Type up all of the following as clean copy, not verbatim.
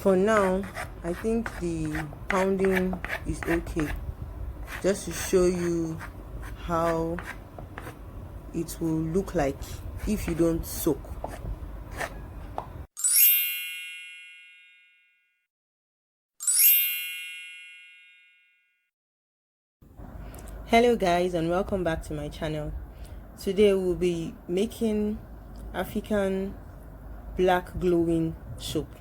For now, I think the pounding is okay, just to show you how it will look like if you don't soak. Hello guys, and welcome back to my channel. Today we'll be making African black glowing soap.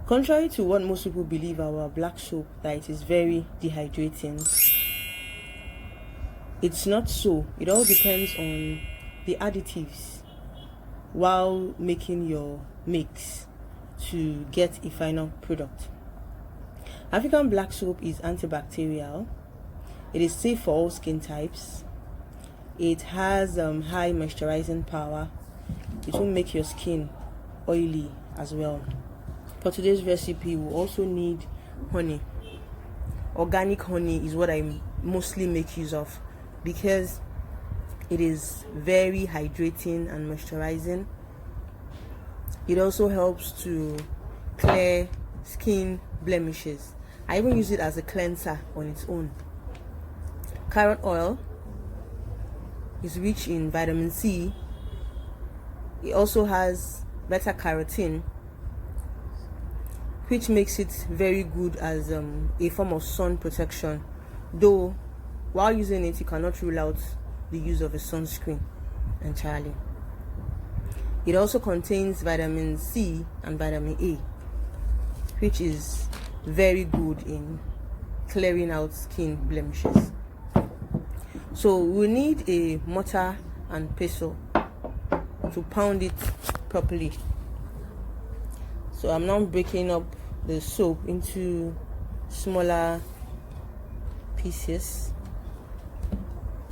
Contrary to what most people believe, our black soap, that it is very dehydrating, it's not so. It all depends on the additives while making your mix to get a final product. African black soap is antibacterial. It is safe for all skin types. It has high moisturizing power. It won't make your skin oily as well. For today's recipe, we'll also need honey. Organic honey is what I mostly make use of because it is very hydrating and moisturizing. It also helps to clear skin blemishes. I even use it as a cleanser on its own. Carrot oil is rich in vitamin C. It also has beta carotene, which makes it very good as a form of sun protection, though while using it you cannot rule out the use of a sunscreen entirely. It also contains vitamin C and vitamin A, which is very good in clearing out skin blemishes. So we need a mortar and pestle to pound it properly. So I'm now breaking up the soap into smaller pieces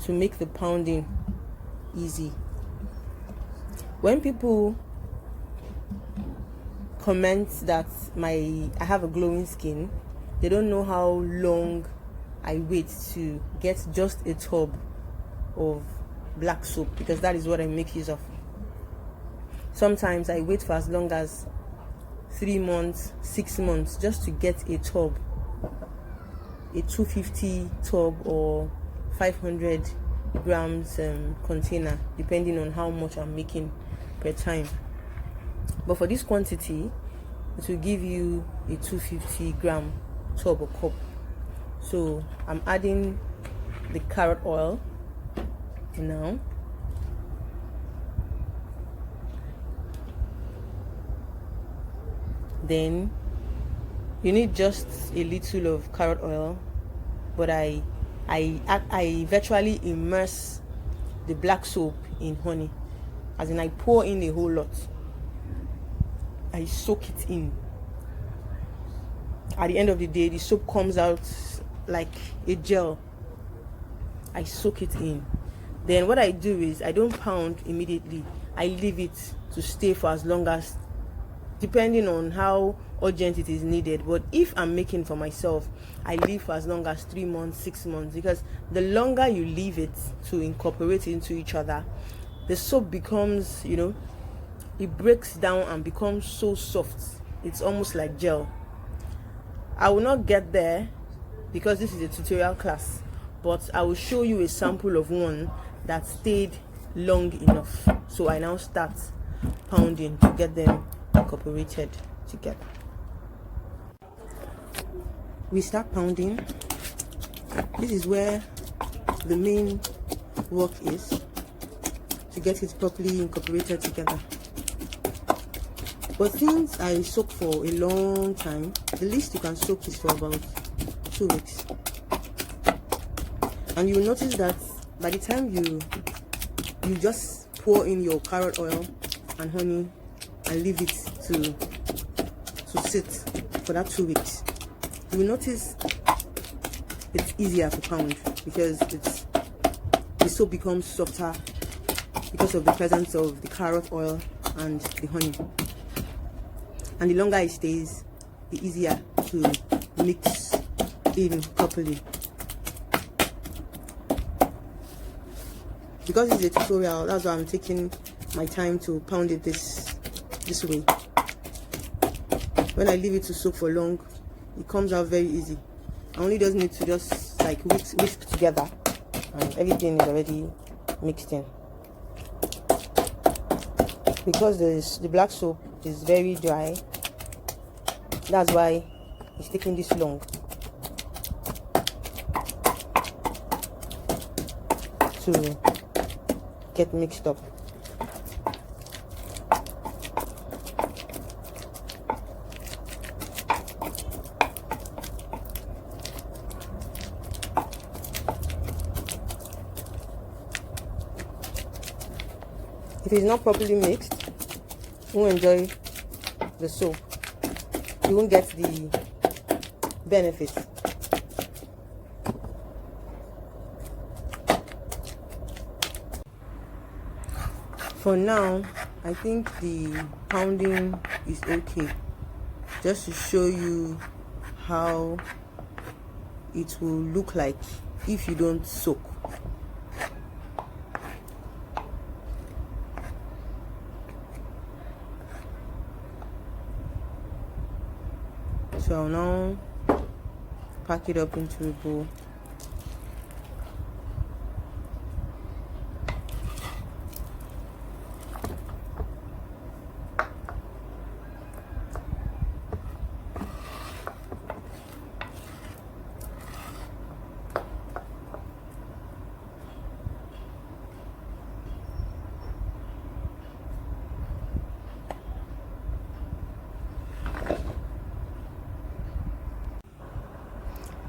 to make the pounding easy. When people comment that I have a glowing skin, they don't know how long I wait to get just a tub of black soap, because that is what I make use of. Sometimes I wait for as long as 3 months, 6 months just to get a tub, a 250 tub or 500 grams container, depending on how much I'm making per time. But for this quantity, it will give you a 250 gram tub or cup. So I'm adding the carrot oil now. Then you need just a little of carrot oil, but I virtually immerse the black soap in honey, as in I pour in a whole lot. I soak it in. At the end of the day, the soap comes out like a gel. I soak it in. Then what I do is I don't pound immediately. I leave it to stay for as long as, depending on how urgent it is needed. But if I'm making for myself, I leave for as long as 3 months, 6 months, because the longer you leave it to incorporate into each other, the soap becomes, it breaks down and becomes so soft. It's almost like gel. I will not get there because this is a tutorial class, but I will show you a sample of one that stayed long enough. So I now start pounding to get them incorporated together. We start pounding. This is where the main work is, to get it properly incorporated together. But since I soak for a long time, the least you can soak is for about 2 weeks. And you'll notice that by the time you just pour in your carrot oil and honey and leave it to sit for that 2 weeks, you will notice it's easier to pound because the soap becomes softer because of the presence of the carrot oil and the honey. And the longer it stays, the easier to mix in properly. Because it's a tutorial, that's why I'm taking my time to pound it this way. when I leave it to soak for long, it comes out very easy. I only just need to just like whisk together, and everything is already mixed in. Because the black soap is very dry, that's why it's taking this long to get mixed up. If it's not properly mixed, you won't enjoy the soap. You won't get the benefits. For now, I think the pounding is okay. Just to show you how it will look like if you don't soak. So I'll now pack it up into a bowl.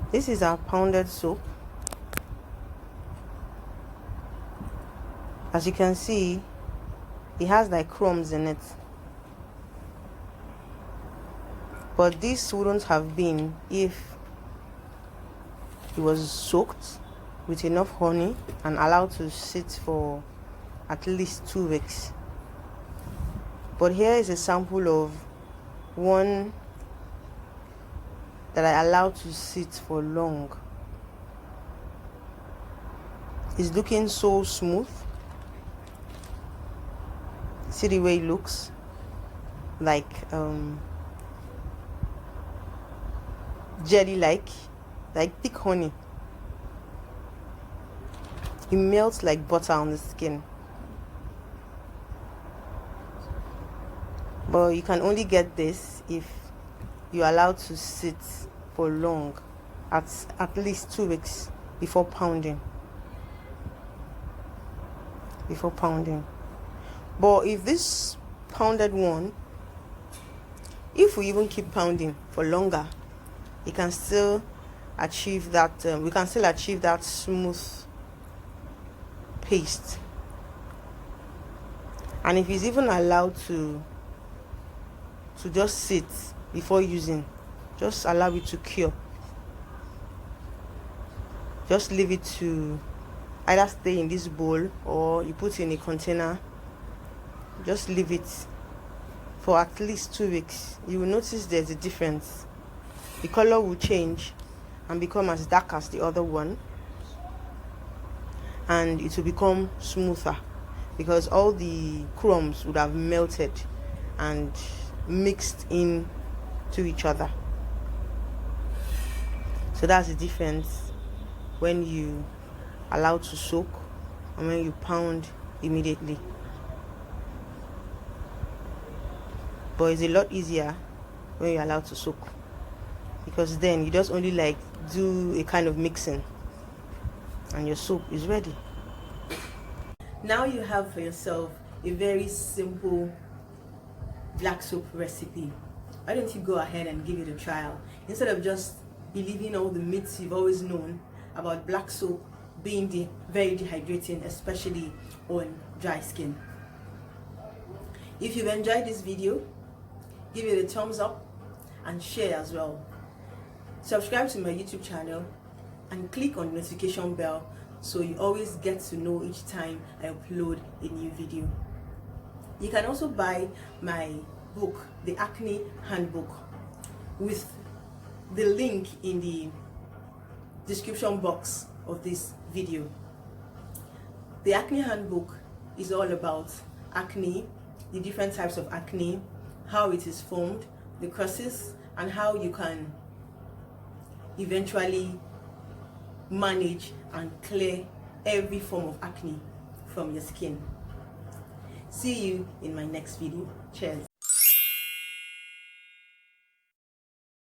This is our pounded soap. As you can see, it has like crumbs in it. But this wouldn't have been if it was soaked with enough honey and allowed to sit for at least 2 weeks. But here is a sample of one that I allowed to sit for long. It's looking so smooth. See the way it looks? Like jelly like thick honey. It melts like butter on the skin. But you can only get this if you're allowed to sit for long, at least 2 weeks before pounding. But if this pounded one, if we even keep pounding for longer, it can still achieve that. We can still achieve that smooth paste. And if it's even allowed to just sit before using, just allow it to cure. Just leave it to either stay in this bowl or you put it in a container. Just leave it for at least 2 weeks. You will notice there's a difference. The color will change and become as dark as the other one, and it will become smoother because all the crumbs would have melted and mixed in to each other. So that's the difference when you allow to soak and when you pound immediately. But it's a lot easier when you're allowed to soak, because then you just only like do a kind of mixing and your soap is ready. Now you have for yourself a very simple black soap recipe. Why don't you go ahead and give it a trial instead of just believing all the myths you've always known about black soap being very dehydrating, especially on dry skin. If you've enjoyed this video, give it a thumbs up and share as well. Subscribe to my YouTube channel and click on the notification bell so you always get to know each time I upload a new video. You can also buy my book, The Acne Handbook, with the link in the description box of this video. The Acne Handbook is all about acne, the different types of acne, how it is formed, the causes, and how you can eventually manage and clear every form of acne from your skin. See you in my next video. Cheers.